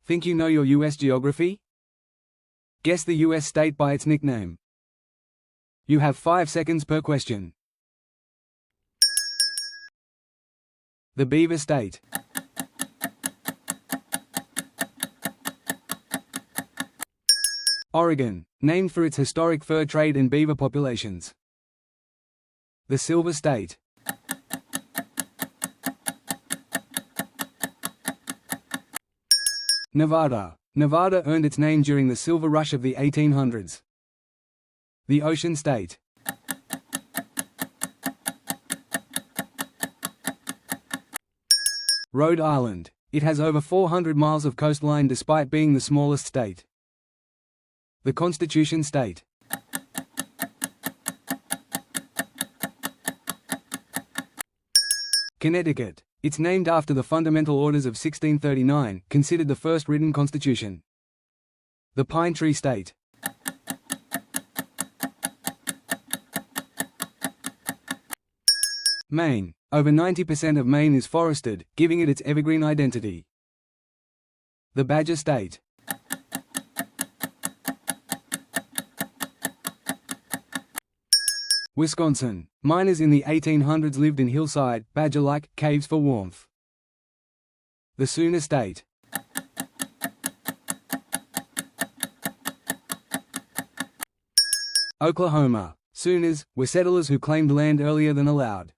Think you know your U.S. geography? Guess the U.S. state by its nickname. You have 5 seconds per question. The Beaver State. Oregon, named for its historic fur trade and beaver populations. The Silver State. Nevada. Nevada earned its name during the Silver Rush of the 1800s. The Ocean State. Rhode Island. It has over 400 miles of coastline despite being the smallest state. The Constitution State. Connecticut. It's named after the Fundamental Orders of 1639, considered the first written constitution. The Pine Tree State. Maine. Over 90% of Maine is forested, giving it its evergreen identity. The Badger State. Wisconsin. Miners in the 1800s lived in hillside, badger-like, caves for warmth. The Sooner State. Oklahoma. Sooners were settlers who claimed land earlier than allowed.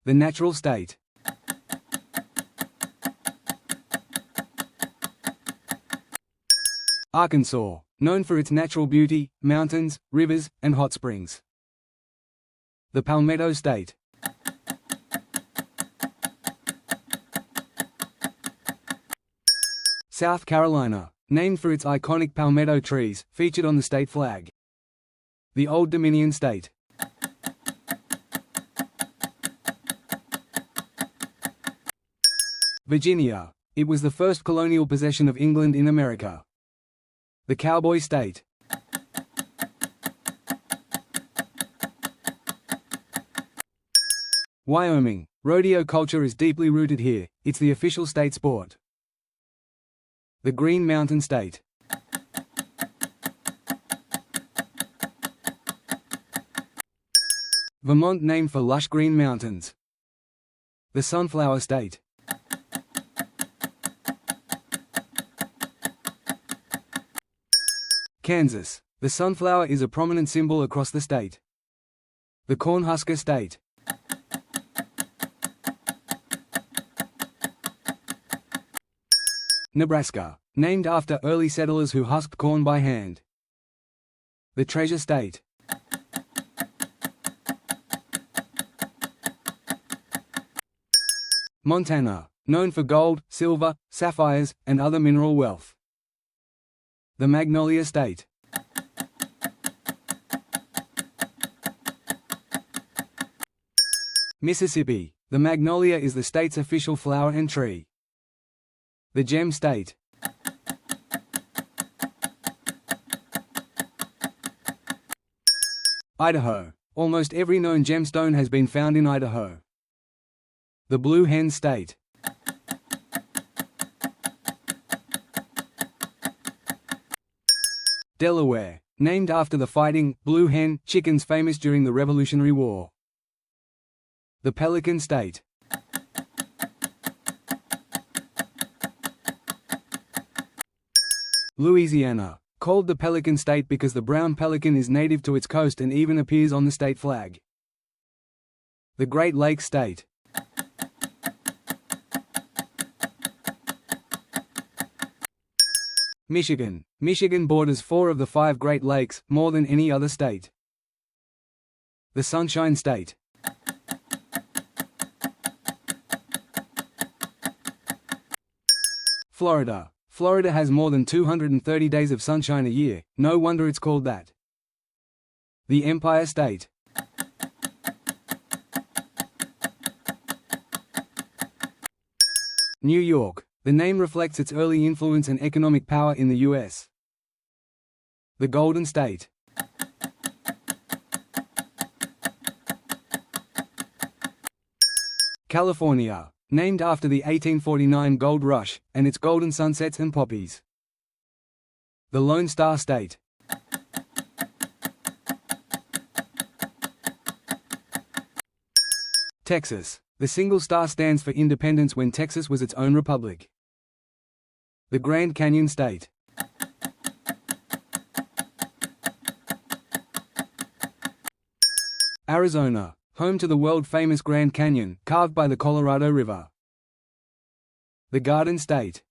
The Natural State. Arkansas. Known for its natural beauty, mountains, rivers, and hot springs. The Palmetto State. South Carolina. Named for its iconic palmetto trees, featured on the state flag. The Old Dominion State. Virginia. It was the first colonial possession of England in America. The Cowboy State. Wyoming. Rodeo culture is deeply rooted here, it's the official state sport. The Green Mountain State. Vermont, named for lush green mountains. The Sunflower State. Kansas. The sunflower is a prominent symbol across the state. The Cornhusker State. Nebraska. Named after early settlers who husked corn by hand. The Treasure State. Montana. Known for gold, silver, sapphires, and other mineral wealth. The Magnolia State. Mississippi. The magnolia is the state's official flower and tree. The Gem State. Idaho. Almost every known gemstone has been found in Idaho. The Blue Hen State. Delaware. Named after the fighting, blue hen, chickens famous during the Revolutionary War. The Pelican State. Louisiana. Called the Pelican State because the brown pelican is native to its coast and even appears on the state flag. The Great Lakes State. Michigan. Michigan borders 4 of the 5 Great Lakes, more than any other state. The Sunshine State. Florida. Florida has more than 230 days of sunshine a year, no wonder it's called that. The Empire State. New York. The name reflects its early influence and economic power in the U.S. The Golden State. California. named after the 1849 gold rush, and its golden sunsets and poppies. The Lone Star State. Texas. The single star stands for independence when Texas was its own republic. The Grand Canyon State. Arizona, home to the world-famous Grand Canyon, carved by the Colorado River. The Garden State.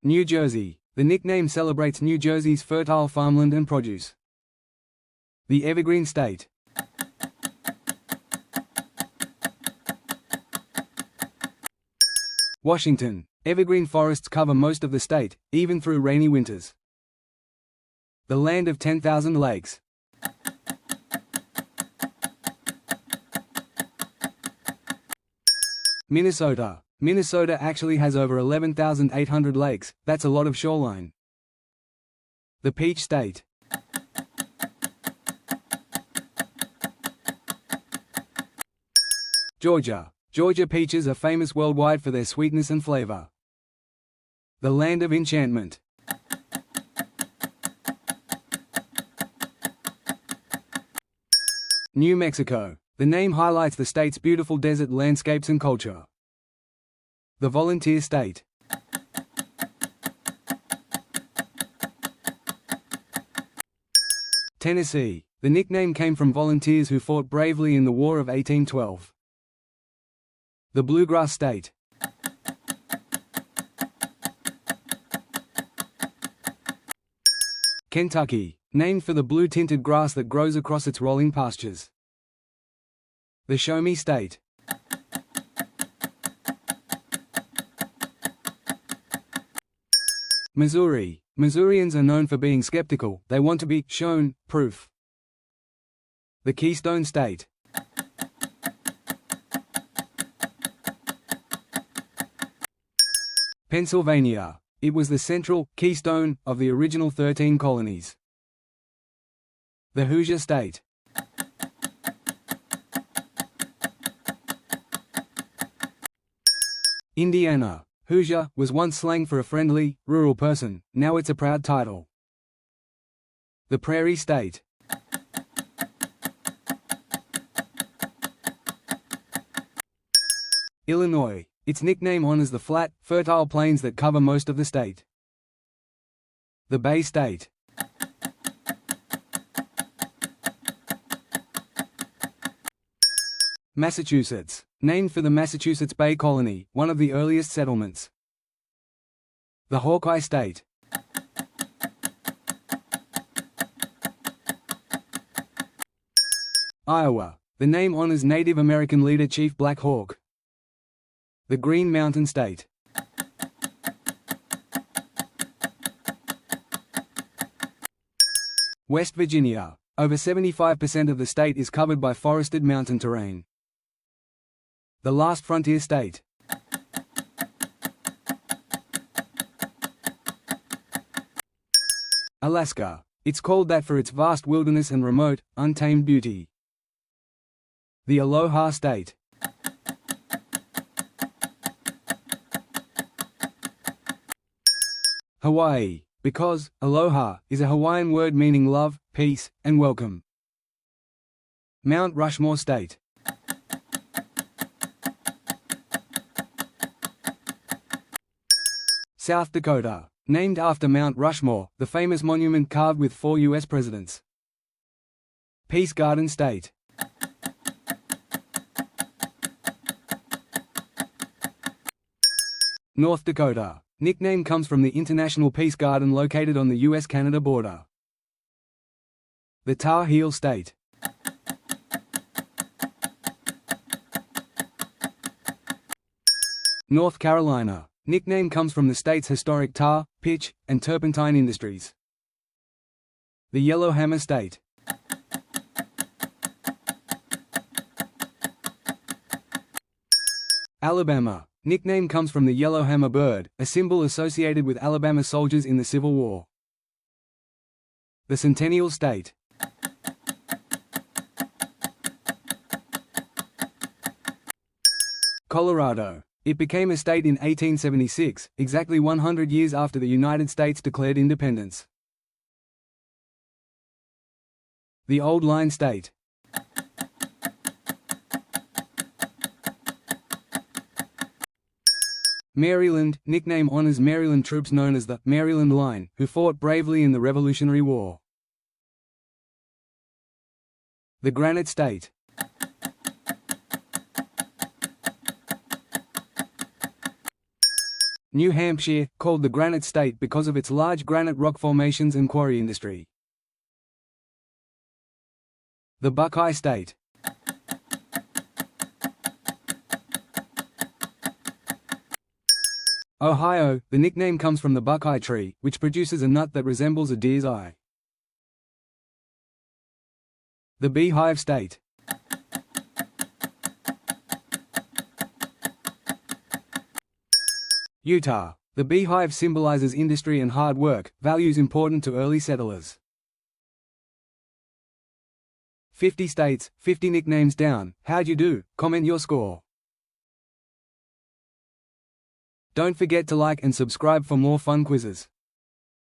New Jersey. The nickname celebrates New Jersey's fertile farmland and produce. The Evergreen State. Washington. Evergreen forests cover most of the state, even through rainy winters. The Land of 10,000 Lakes. Minnesota. Minnesota actually has over 11,800 lakes, that's a lot of shoreline. The Peach State. Georgia. Georgia peaches are famous worldwide for their sweetness and flavor. The Land of Enchantment. New Mexico. The name highlights the state's beautiful desert landscapes and culture. The Volunteer State. Tennessee. The nickname came from volunteers who fought bravely in the War of 1812. The Bluegrass State. Kentucky. Named for the blue-tinted grass that grows across its rolling pastures. The Show Me State. Missouri. Missourians are known for being skeptical, they want to be shown proof. The Keystone State. Pennsylvania. It was the central keystone of the original 13 colonies. The Hoosier State. Indiana. Hoosier was once slang for a friendly, rural person, now it's a proud title. The Prairie State. Illinois. Its nickname honors the flat, fertile plains that cover most of the state. The Bay State. Massachusetts. Named for the Massachusetts Bay Colony, one of the earliest settlements. The Hawkeye State. Iowa. The name honors Native American leader Chief Black Hawk. The Green Mountain State. West Virginia. Over 75% of the state is covered by forested mountain terrain. The Last Frontier State. Alaska. It's called that for its vast wilderness and remote, untamed beauty. The Aloha State. Hawaii. Because aloha is a Hawaiian word meaning love, peace, and welcome. Mount Rushmore State. South Dakota. Named after Mount Rushmore, the famous monument carved with 4 U.S. presidents. Peace Garden State. North Dakota. Nickname comes from the International Peace Garden located on the U.S.-Canada border. The Tar Heel State. North Carolina. Nickname comes from the state's historic tar, pitch, and turpentine industries. The Yellowhammer State. Alabama. Nickname comes from the yellowhammer bird, a symbol associated with Alabama soldiers in the Civil War. The Centennial State. Colorado. It became a state in 1876, exactly 100 years after the United States declared independence. The Old Line State. Maryland, nickname honors Maryland troops known as the Maryland Line, who fought bravely in the Revolutionary War. The Granite State. New Hampshire, called the Granite State because of its large granite rock formations and quarry industry. The Buckeye State. Ohio, the nickname comes from the buckeye tree, which produces a nut that resembles a deer's eye. The Beehive State. Utah. The beehive symbolizes industry and hard work, values important to early settlers. 50 states, 50 nicknames down. How'd you do? Comment your score. Don't forget to like and subscribe for more fun quizzes.